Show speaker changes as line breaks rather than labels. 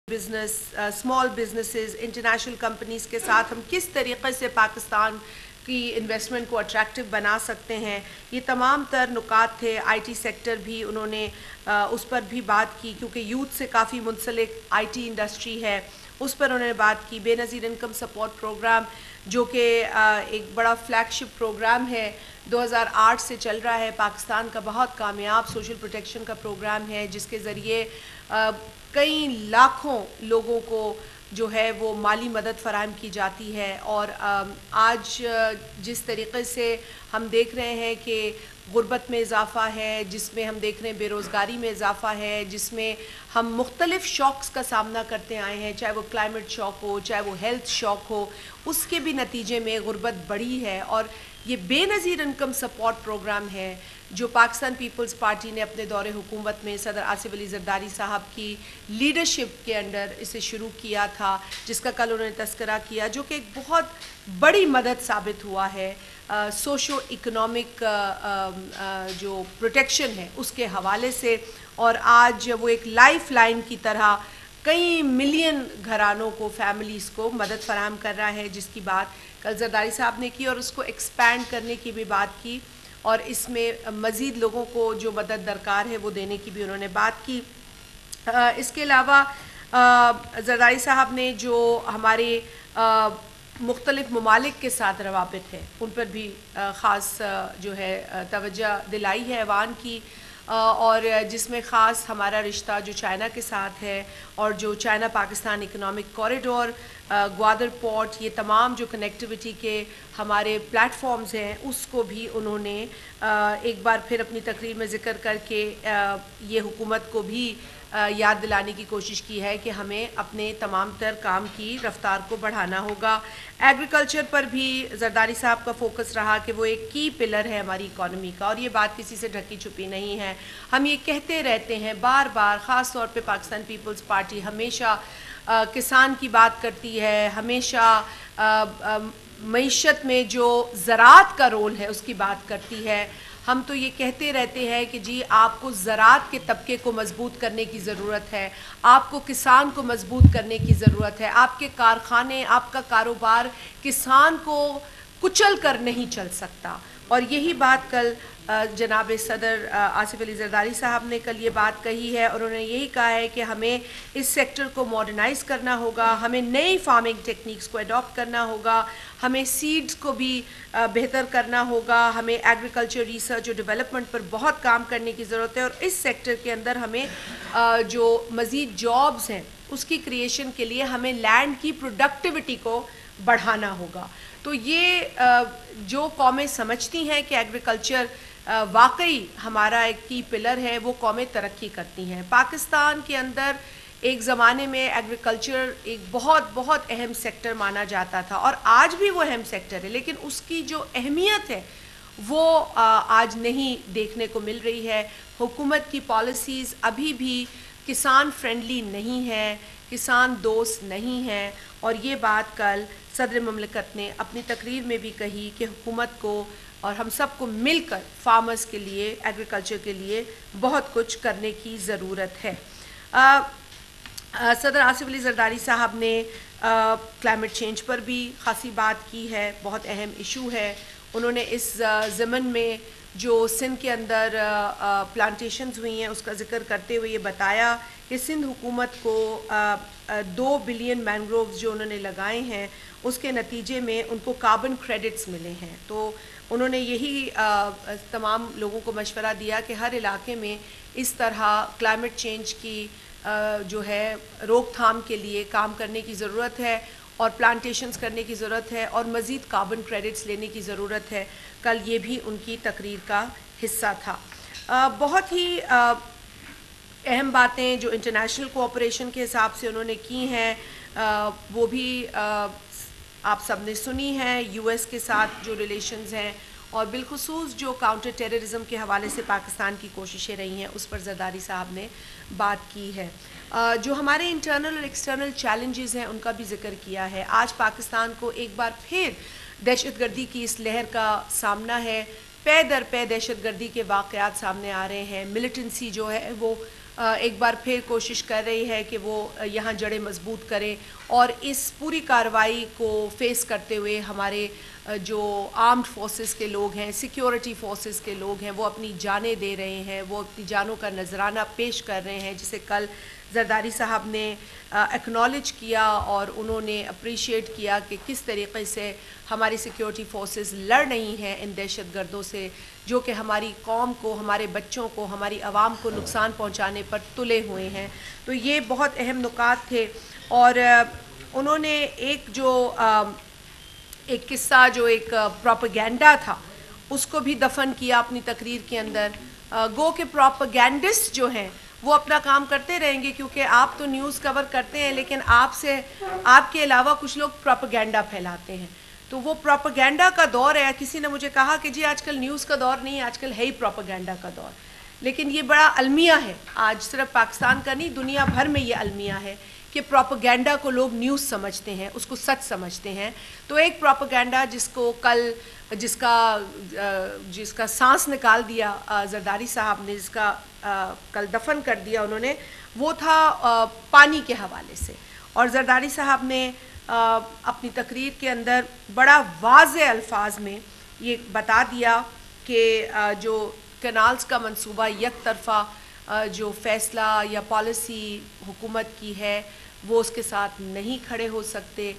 Business, small businesses, international companies के साथ हम किस तरीके से पाकिस्तान की इन्वेस्टमेंट को अट्रैक्टिव बना सकते हैं, ये तमाम तर नुकात थे। आईटी सेक्टर भी उन्होंने उस पर भी बात की, क्योंकि यूथ से काफ़ी मुंसलिक आईटी इंडस्ट्री है, उस पर उन्होंने बात की। बेनज़ीर इनकम सपोर्ट प्रोग्राम जो कि एक बड़ा फ्लैगशिप प्रोग्राम है, 2008 से चल रहा है, पाकिस्तान का बहुत कामयाब सोशल प्रोटेक्शन का प्रोग्राम है, जिसके ज़रिए कई लाखों लोगों को जो है वो माली मदद फ़राहम की जाती है। और आज जिस तरीके से हम देख रहे हैं कि गुर्बत में इजाफ़ा है, जिसमें हम देख रहे हैं बेरोज़गारी में इजाफ़ा है, जिसमें हम मुख्तलिफ़ शॉक्स का सामना करते आए हैं, चाहे वो क्लाइमेट शॉक हो, चाहे वो हेल्थ शॉक हो, उसके भी नतीजे में गुर्बत बढ़ी है। और ये बेनज़ीर इनकम सपोर्ट प्रोग्राम है जो पाकिस्तान पीपल्स पार्टी ने अपने दौरे हुकूमत में सदर आसिफ अली ज़रदारी साहब की लीडरशिप के अंडर इसे शुरू किया था, जिसका कल उन्होंने तस्करा किया, जो कि एक बहुत बड़ी मदद साबित हुआ है सोशो इकनॉमिक जो प्रोटेक्शन है उसके हवाले से। और आज वो एक लाइफ लाइन की तरह कई मिलियन घरानों को, फैमिलीज़ को मदद फराहम कर रहा है, जिसकी बात कल ज़रदारी साहब ने की और उसको एक्सपैंड करने की भी बात की, और इसमें मज़ीद लोगों को जो मदद दरकार है वो देने की भी उन्होंने बात की। इसके अलावा ज़रदारी साहब ने जो हमारे मुख्तलिफ़ ममालिक के साथ रवाबित है उन पर भी ख़ास जो है तवज्जो दिलाई है ऐवान की, और जिसमें ख़ास हमारा रिश्ता जो चाइना के साथ है, और जो China Pakistan economic corridor, Gwadar port, ये तमाम जो कनेक्टिविटी के हमारे प्लेटफॉर्म्स हैं उसको भी उन्होंने एक बार फिर अपनी तकरीर में ज़िक्र करके ये हुकूमत को भी याद दिलाने की कोशिश की है कि हमें अपने तमाम तर काम की रफ्तार को बढ़ाना होगा। एग्रीकल्चर पर भी ज़रदारी साहब का फोकस रहा कि वो एक की पिलर है हमारी इकॉनमी का, और ये बात किसी से ढकी छुपी नहीं है। हम ये कहते रहते हैं बार बार, ख़ास तौर पे पाकिस्तान पीपल्स पार्टी हमेशा किसान की बात करती है, हमेशा मईशत में जो ज़राअत का रोल है उसकी बात करती है। हम तो ये कहते रहते हैं कि जी आपको ज़राअत के तबके को मजबूत करने की ज़रूरत है, आपको किसान को मजबूत करने की ज़रूरत है। आपके कारखाने, आपका कारोबार किसान को कुचल कर नहीं चल सकता। और यही बात कल जनाब सदर आसिफ अली ज़रदारी साहब ने कल ये बात कही है, और उन्होंने यही कहा है कि हमें इस सेक्टर को मॉडर्नाइज़ करना होगा, हमें नई फार्मिंग टेक्निक्स को अडॉप्ट करना होगा, हमें सीड्स को भी बेहतर करना होगा, हमें एग्रीकल्चर रिसर्च और डेवलपमेंट पर बहुत काम करने की ज़रूरत है, और इस सेक्टर के अंदर हमें जो मज़ीद जॉब्स हैं उसकी क्रिएशन के लिए हमें लैंड की प्रोडक्टिविटी को बढ़ाना होगा। तो ये जो कौमें समझती हैं कि एग्रीकल्चर वाकई हमारा एक की पिलर है, वो कौमें तरक्की करती हैं। पाकिस्तान के अंदर एक ज़माने में एग्रीकल्चर एक बहुत बहुत अहम सेक्टर माना जाता था, और आज भी वो अहम सेक्टर है, लेकिन उसकी जो अहमियत है वो आज नहीं देखने को मिल रही है। हुकूमत की पॉलिसीज़ अभी भी किसान फ्रेंडली नहीं है, किसान दोस्त नहीं है, और ये बात कल सदर ममलकत ने अपनी तकरीर में भी कही कि हुकूमत को और हम सबको मिलकर फार्मर्स के लिए, एग्रीकल्चर के लिए बहुत कुछ करने की ज़रूरत है। सदर आसिफ अली ज़रदारी साहब ने क्लाइमेट चेंज पर भी ख़ासी बात की है, बहुत अहम इशू है। उन्होंने इस ज़मन में जो सिंध के अंदर प्लांटेशंस हुई हैं उसका ज़िक्र करते हुए ये बताया कि सिंध हुकूमत को 2 बिलियन मैंग्रोव्स जो उन्होंने लगाए हैं उसके नतीजे में उनको कार्बन क्रेडिट्स मिले हैं। तो उन्होंने यही तमाम लोगों को मशवरा दिया कि हर इलाके में इस तरह क्लाइमेट चेंज की जो है रोकथाम के लिए काम करने की ज़रूरत है, और प्लांटेशंस करने की ज़रूरत है, और मज़ीद कार्बन क्रेडिट्स लेने की ज़रूरत है। कल ये भी उनकी तकरीर का हिस्सा था। बहुत ही अहम बातें जो इंटरनेशनल कोऑपरेशन के हिसाब से उन्होंने की हैं वो भी आप सब ने सुनी है। यूएस के साथ जो रिलेशंस हैं, और बिलखुसूस जो काउंटर टेररिज्म के हवाले से पाकिस्तान की कोशिशें रही हैं उस पर ज़रदारी साहब ने बात की है। जो हमारे इंटरनल और एक्सटर्नल चैलेंजेस हैं उनका भी जिक्र किया है। आज पाकिस्तान को एक बार फिर दहशतगर्दी की इस लहर का सामना है। पे दर पे दहशतगर्दी के वाक़यात सामने आ रहे हैं। मिलिटेंसी जो है वो एक बार फिर कोशिश कर रही है कि वो यहाँ जड़ें मजबूत करें और इस पूरी कार्रवाई को फेस करते हुए हमारे जो आर्म्ड फोर्सेस के लोग हैं, सिक्योरिटी फोर्सेस के लोग हैं, वो अपनी जानें दे रहे हैं, वो अपनी जानों का नजराना पेश कर रहे हैं, जिसे कल जरदारी साहब ने एक्नॉलेज किया और उन्होंने अप्रिशिएट किया कि किस तरीके से हमारी सिक्योरिटी फोर्सेस लड़ रही हैं इन दहशतगर्दों से, जो कि हमारी कौम को, हमारे बच्चों को, हमारी आवाम को नुकसान पहुंचाने पर तुले हुए हैं। तो ये बहुत अहम नुकात थे। और उन्होंने एक किस्सा जो एक प्रोपेगेंडा था उसको भी दफन किया अपनी तकरीर के अंदर। गो के प्रोपेगेंडिस्ट जो हैं वो अपना काम करते रहेंगे, क्योंकि आप तो न्यूज़ कवर करते हैं, लेकिन आपके अलावा कुछ लोग प्रोपेगेंडा फैलाते हैं। तो वो प्रोपेगेंडा का दौर है। किसी ने मुझे कहा कि जी आजकल न्यूज़ का दौर नहीं है, आजकल है ही प्रोपेगेंडा का दौर। लेकिन ये बड़ा अलमिया है, आज सिर्फ पाकिस्तान का नहीं, दुनिया भर में ये अलमिया है कि प्रोपेगेंडा को लोग न्यूज़ समझते हैं, उसको सच समझते हैं। तो एक प्रोपेगेंडा जिसका सांस निकाल दिया जरदारी साहब ने, जिसका कल दफन कर दिया उन्होंने, वो था पानी के हवाले से। और जरदारी साहब ने अपनी तकरीर के अंदर बड़ा वाज़े अल्फाज में ये बता दिया कि जो कैनाल्स का मंसूबा एक तरफ़ा जो फ़ैसला या पॉलिसी हुकूमत की है वो उसके साथ नहीं खड़े हो सकते।